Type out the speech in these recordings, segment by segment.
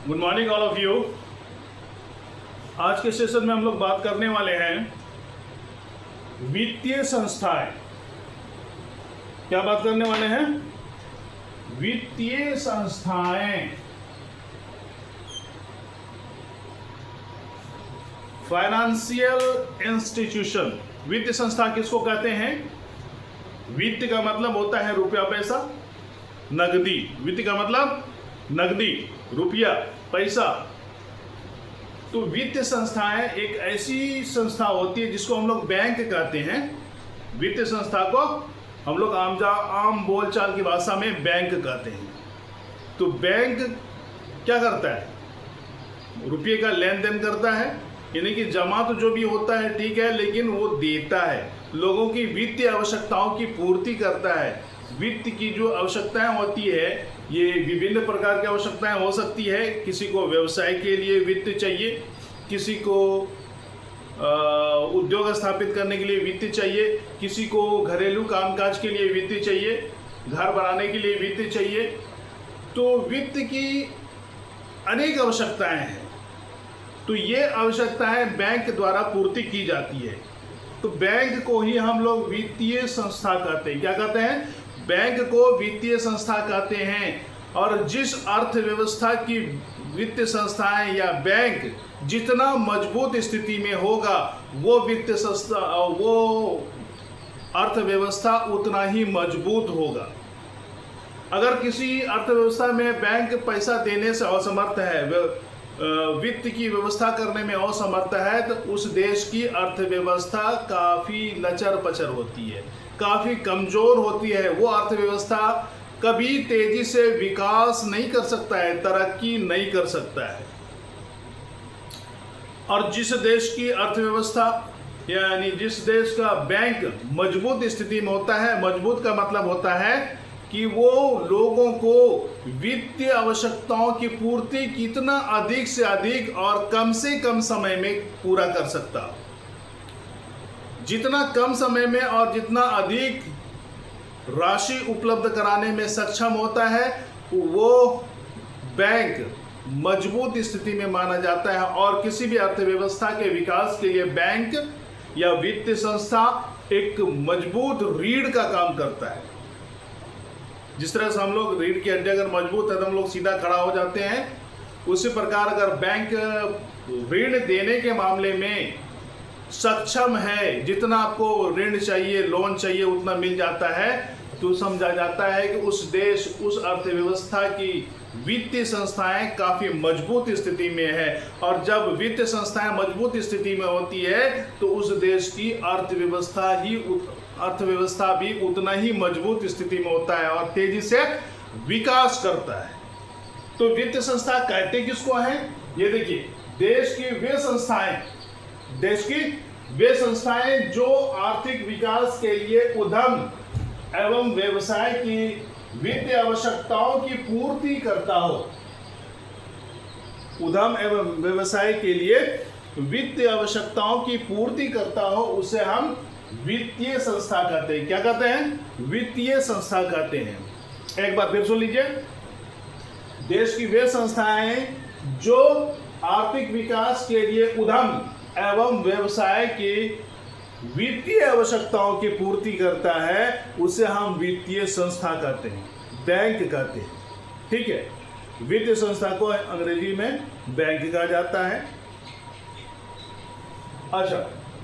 Good morning all of you. आज के session में हम लोग बात करने वाले हैं वित्तीय संस्थाएं। क्या बात करने वाले हैं? वित्तीय संस्थाएं, फाइनेंशियल इंस्टीट्यूशन। वित्तीय संस्था किसको कहते हैं? वित्त का मतलब होता है रुपया पैसा, नगदी। वित्त का मतलब नगदी, रुपया पैसा। तो वित्तीय संस्थाएं एक ऐसी संस्था होती है जिसको हम लोग बैंक कहते हैं। वित्तीय संस्था को हम लोग आम बोलचाल की भाषा में बैंक कहते हैं। तो बैंक क्या करता है? रुपये का लेन देन करता है, यानी कि जमा तो जो भी होता है ठीक है, लेकिन वो देता है, लोगों की वित्तीय आवश्यकताओं की पूर्ति करता है। वित्त की जो आवश्यकताएं होती है, ये विभिन्न प्रकार की आवश्यकताएं हो सकती है। किसी को व्यवसाय के लिए वित्त चाहिए, किसी को उद्योग स्थापित करने के लिए वित्त चाहिए, किसी को घरेलू कामकाज के लिए वित्त चाहिए, घर बनाने के लिए वित्त चाहिए। तो वित्त की अनेक आवश्यकताएं हैं। तो ये आवश्यकताएं बैंक द्वारा पूर्ति की जाती है। तो बैंक को ही हम लोग वित्तीय संस्था कहते हैं। क्या कहते हैं? बैंक को वित्तीय संस्था कहते हैं। और जिस अर्थव्यवस्था की वित्तीय संस्थाएं या बैंक जितना मजबूत स्थिति में होगा, वो वित्तीय संस्था, वो अर्थव्यवस्था उतना ही मजबूत होगा। अगर किसी अर्थव्यवस्था में बैंक पैसा देने से असमर्थ है, वित्त की व्यवस्था करने में असमर्थ है, तो उस देश की अर्थव्यवस्था काफ़ी लचर पचर होती है, काफ़ी कमज़ोर होती है। वो अर्थव्यवस्था कभी तेज़ी से विकास नहीं कर सकता है, तरक्की नहीं कर सकता है। और जिस देश की अर्थव्यवस्था यानी जिस देश का बैंक मजबूत स्थिति में होता है, मजबूत का मतलब होता है कि वो लोगों को वित्तीय आवश्यकताओं की पूर्ति कितना अधिक से अधिक और कम से कम समय में पूरा कर सकता। जितना कम समय में और जितना अधिक राशि उपलब्ध कराने में सक्षम होता है, वो बैंक मजबूत स्थिति में माना जाता है। और किसी भी अर्थव्यवस्था के विकास के लिए बैंक या वित्तीय संस्था एक मजबूत रीढ़ का काम करता है। जिस तरह से हम लोग रीढ़ की हड्डी अगर मजबूत है तो हम लोग सीधा खड़ा हो जाते हैं, उसी प्रकार अगर बैंक ऋण देने के मामले में सक्षम है, जितना आपको ऋण चाहिए, लोन चाहिए, उतना मिल जाता है, तो समझा जाता है कि उस देश, उस अर्थव्यवस्था की वित्तीय संस्थाएं काफ़ी मजबूत स्थिति में है। और जब वित्तीय संस्थाएं मजबूत स्थिति में होती है तो उस देश की अर्थव्यवस्था भी उतना ही मजबूत स्थिति में होता है और तेजी से विकास करता है। तो वित्तीय संस्था कहते किसको हैं? ये देखिए, देश की वे संस्थाएं जो आर्थिक विकास के लिए उद्यम एवं व्यवसाय की वित्तीय आवश्यकताओं की पूर्ति करता हो। उद्यम एवं व्यवसाय के लिए वित्तीय आवश्यकताओं की पूर्ति करता हो, उसे हम वित्तीय संस्था कहते हैं। क्या कहते हैं? वित्तीय संस्था कहते हैं। एक बार फिर सुन लीजिए, देश की वे संस्थाएं जो आर्थिक विकास के लिए उद्यम एवं व्यवसाय की वित्तीय आवश्यकताओं की पूर्ति करता है, उसे हम वित्तीय संस्था कहते हैं, बैंक कहते हैं। ठीक है, वित्तीय संस्था को अंग्रेजी में बैंक कहा जाता है। अच्छा,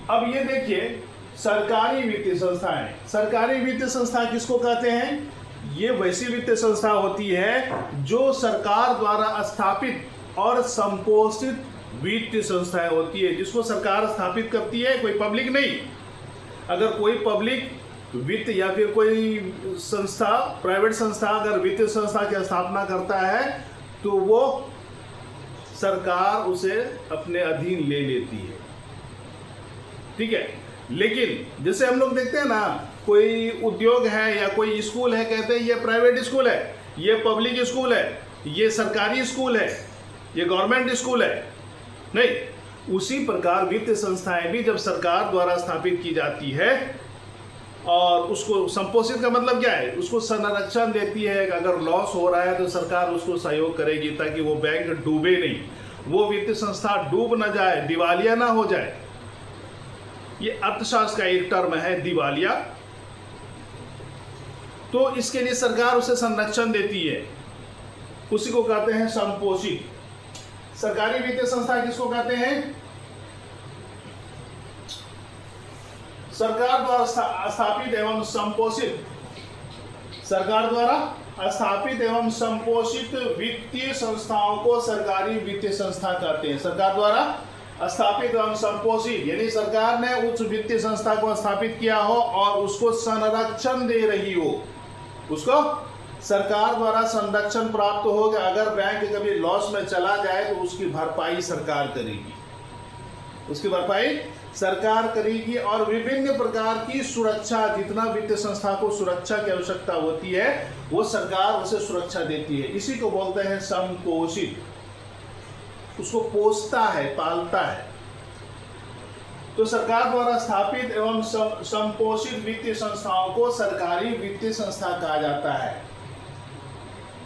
अब ये देखिए, सरकारी वित्तीय संस्थाएं। सरकारी वित्तीय संस्था किसको कहते हैं? ये वैसी वित्तीय संस्था होती है जो सरकार द्वारा स्थापित और संपोषित वित्तीय संस्थाएं होती है, जिसको सरकार स्थापित करती है, कोई पब्लिक नहीं। अगर कोई पब्लिक वित्त या फिर कोई संस्था, प्राइवेट संस्था अगर वित्तीय संस्था की स्थापना करता है तो वो सरकार उसे अपने अधीन ले लेती है। ठीक है, लेकिन जैसे हम लोग देखते हैं ना, कोई उद्योग है या कोई स्कूल है, कहते हैं ये प्राइवेट स्कूल है, ये पब्लिक स्कूल है, ये सरकारी स्कूल है, ये गवर्नमेंट स्कूल है। नहीं, उसी प्रकार वित्तीय संस्थाएं भी जब सरकार द्वारा स्थापित की जाती है और उसको संपोषित का मतलब क्या है, उसको संरक्षण देती है। अगर लॉस हो रहा है तो सरकार उसको सहयोग करेगी ताकि वो बैंक डूबे नहीं, वो वित्तीय संस्था डूब ना जाए, दिवालिया ना हो जाए। ये अर्थशास्त्र का एक टर्म है दिवालिया। तो इसके लिए सरकार उसे संरक्षण देती है, उसी को कहते हैं संपोषित। सरकारी वित्तीय संस्था किसको कहते हैं? सरकार द्वारा स्थापित एवं संपोषित, सरकार द्वारा स्थापित एवं संपोषित वित्तीय संस्थाओं को सरकारी वित्तीय संस्था कहते हैं। सरकार द्वारा स्थापित एवं संपोषित यानी सरकार ने उस वित्तीय संस्था को स्थापित किया हो और उसको संरक्षण दे रही हो, उसको सरकार द्वारा संरक्षण प्राप्त हो कि अगर बैंक कभी लॉस में चला जाए तो उसकी भरपाई सरकार करेगी, उसकी भरपाई सरकार करेगी। और विभिन्न प्रकार की सुरक्षा, जितना वित्तीय संस्था को सुरक्षा की आवश्यकता होती है वो सरकार उसे सुरक्षा देती है। इसी को बोलते हैं संपोषित, उसको पोषता है, पालता है। तो सरकार द्वारा स्थापित एवं संपोषित वित्तीय संस्थाओं को सरकारी वित्तीय संस्था कहा जाता है।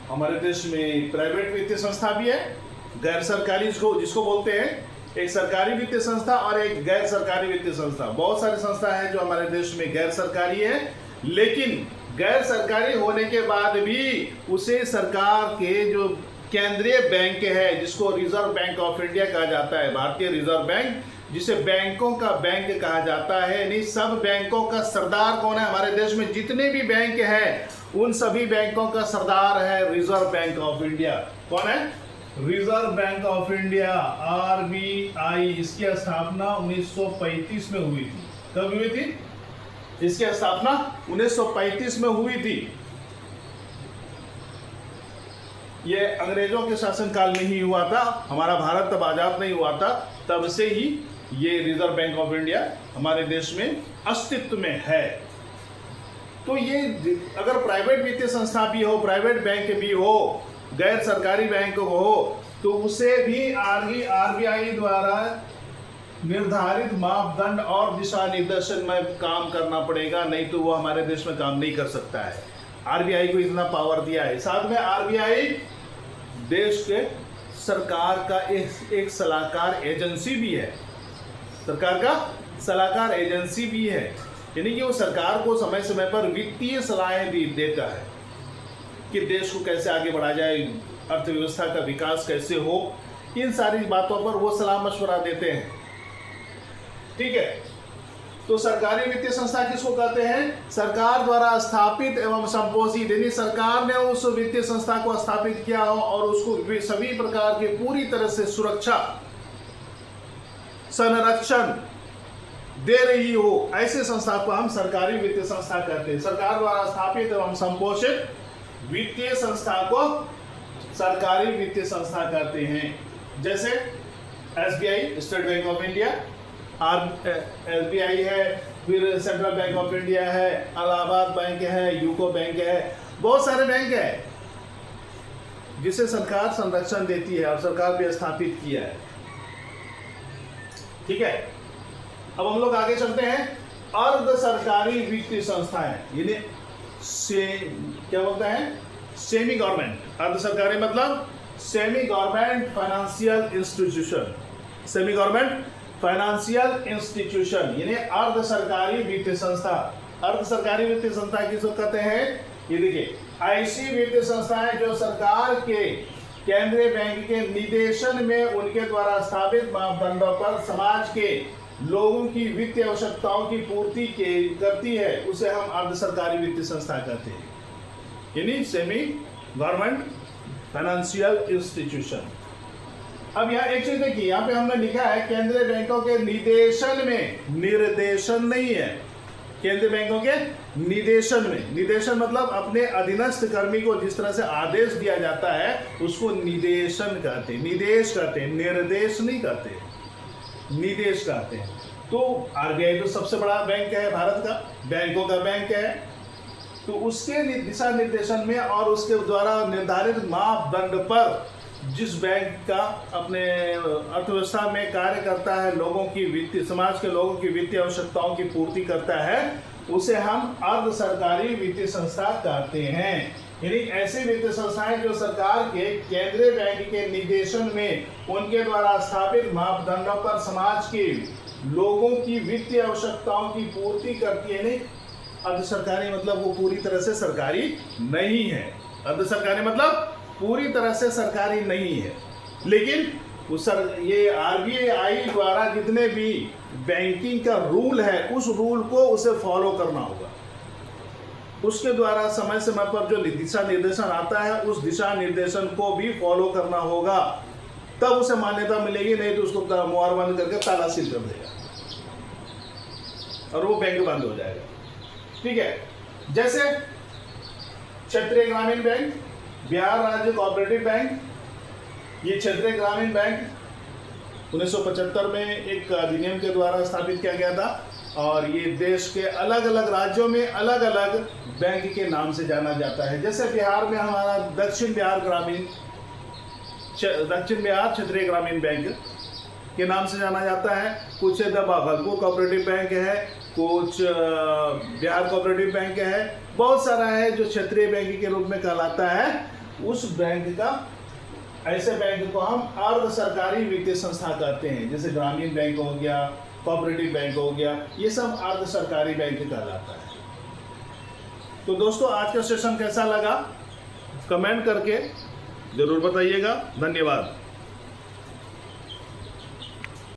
हमारे देश में प्राइवेट वित्तीय संस्था भी है, गैर सरकारी जिसको बोलते हैं, एक सरकारी वित्तीय संस्था और एक गैर सरकारी वित्तीय संस्था। बहुत सारी संस्था है जो हमारे देश में गैर सरकारी है, लेकिन गैर सरकारी होने के बाद भी उसे सरकार के जो केंद्रीय बैंक है, जिसको रिजर्व बैंक ऑफ इंडिया कहा जाता है, भारतीय रिजर्व बैंक, जिसे बैंकों का बैंक कहा जाता है। यानी सब बैंकों का सरदार कौन है? हमारे देश में जितने भी बैंक हैं उन सभी बैंकों का सरदार है रिजर्व बैंक ऑफ इंडिया। कौन है? Reserve bank of India, RBI. इसकी स्थापना 1935 में हुई थी। कब हुई थी? इसकी स्थापना 1935 में हुई थी। ये अंग्रेजों के शासनकाल में ही हुआ था, हमारा भारत तब आजाद नहीं हुआ था, तब से ही ये रिजर्व बैंक ऑफ इंडिया हमारे देश में अस्तित्व में है। तो ये अगर प्राइवेट वित्तीय संस्था भी हो, प्राइवेट बैंक भी हो, गैर सरकारी बैंक हो, तो उसे भी आरबीआई द्वारा निर्धारित मापदंड और दिशा निर्देशन में काम करना पड़ेगा, नहीं तो वो हमारे देश में काम नहीं कर सकता है। आरबीआई को इतना पावर दिया है। साथ में आरबीआई देश के सरकार का एक सलाहकार एजेंसी भी है, सरकार का सलाहकार एजेंसी भी है। यानी कि वो सरकार को समय समय पर वित्तीय सलाहें भी देता है कि देश को कैसे आगे बढ़ाया जाए, अर्थव्यवस्था का विकास कैसे हो, इन सारी बातों पर वो सलाह मशवरा देते हैं। ठीक है, तो सरकारी वित्तीय संस्था किसको कहते हैं? सरकार द्वारा स्थापित एवं संपोषित, यानी सरकार ने उस वित्तीय संस्था को स्थापित किया हो और उसको सभी प्रकार की पूरी तरह से सुरक्षा, संरक्षण दे रही हो, ऐसे संस्था को हम सरकारी वित्तीय संस्था कहते हैं। सरकार द्वारा स्थापित एवं संपोषित वित्तीय संस्था को सरकारी वित्तीय संस्था कहते हैं। जैसे SBI, state bank of India, SBI है, फिर सेंट्रल बैंक ऑफ इंडिया है, इलाहाबाद बैंक है, यूको बैंक है, बहुत सारे बैंक है जिसे सरकार संरक्षण देती है और सरकार भी स्थापित किया है। ठीक है, अब हम लोग आगे चलते हैं। अर्ध सरकारी वित्तीय संस्थाएं, यानी क्या बोलते हैं? Semi government. अर्ध सरकारी मतलब semi government financial institution, semi government financial institution यानी अर्ध सरकारी वित्तीय संस्था। अर्ध सरकारी वित्तीय संस्था किसको कहते हैं? ये देखिए, ऐसी वित्तीय संस्थाएं जो सरकार के केंद्रीय बैंक के निदेशन में उनके द्वारा स्थापित मापदंडों पर समाज के लोगों की वित्तीय आवश्यकताओं की पूर्ति करती है, उसे हम अर्ध सरकारी वित्तीय संस्था कहते हैं, यानी सेमी गवर्नमेंट फाइनेंशियल इंस्टीट्यूशन। अब यहाँ एक चीज देखिए, यहाँ पे हमने लिखा है केंद्रीय बैंकों के निदेशन में, निर्देशन नहीं है, केंद्रीय बैंकों के निदेशन में। निदेशन मतलब अपने अधीनस्थ कर्मी को जिस तरह से आदेश दिया जाता है उसको निदेशन कहते हैं, निदेश कहते हैं, निर्देश नहीं कहते, निदेश कहते हैं। तो आरबीआई तो सबसे बड़ा बैंक है भारत का, बैंकों का बैंक है, तो उसके दिशा निर्देशन में और उसके द्वारा निर्धारित मापदंड पर जिस बैंक का अपने अर्थव्यवस्था में कार्य करता है, लोगों की वित्तीय, समाज के लोगों की वित्तीय आवश्यकताओं की पूर्ति करता है, उसे हम अर्ध सरकारी वित्तीय संस्था कहते हैं। यानी ऐसी वित्तीय संस्थाएं जो सरकार के केंद्रीय बैंक के निर्देशन में उनके द्वारा स्थापित मापदंडों पर समाज के लोगों की वित्तीय आवश्यकताओं की पूर्ति करती है। नहीं, अर्ध सरकारी मतलब वो पूरी तरह से सरकारी नहीं है। अर्ध सरकारी मतलब पूरी तरह से सरकारी नहीं है, लेकिन ये आरबीआई द्वारा जितने भी बैंकिंग का रूल है उस रूल को उसे फॉलो करना होगा। उसके द्वारा समय समय पर जो दिशा निर्देशन आता है उस दिशा निर्देशन को भी फॉलो करना होगा, तब उसे मान्यता मिलेगी। नहीं तो उसको मुहर बंद करके ताला सील कर देगा और वो बैंक बंद हो जाएगा। ठीक है, जैसे क्षेत्रीय ग्रामीण बैंक, बिहार राज्य कोऑपरेटिव बैंक, ये क्षेत्रीय ग्रामीण बैंक 1975 में एक अधिनियम के द्वारा स्थापित किया गया था और ये देश के अलग अलग राज्यों में अलग अलग बैंक के नाम से जाना जाता है। जैसे बिहार में हमारा दक्षिण बिहार क्षेत्रीय ग्रामीण बैंक के नाम से जाना जाता है। कुछ भागलपुर कोऑपरेटिव बैंक है, कुछ बिहार कोऑपरेटिव बैंक है, बहुत सारा है जो क्षेत्रीय बैंक के रूप में कहलाता है। उस बैंक का, ऐसे बैंक को हम अर्ध सरकारी वित्तीय संस्था कहते हैं। जैसे ग्रामीण बैंक हो गया, कोऑपरेटिव बैंक हो गया, ये सब अर्ध सरकारी बैंक कहलाता है। तो दोस्तों, आज का सेशन कैसा लगा कमेंट करके जरूर बताइएगा। धन्यवाद।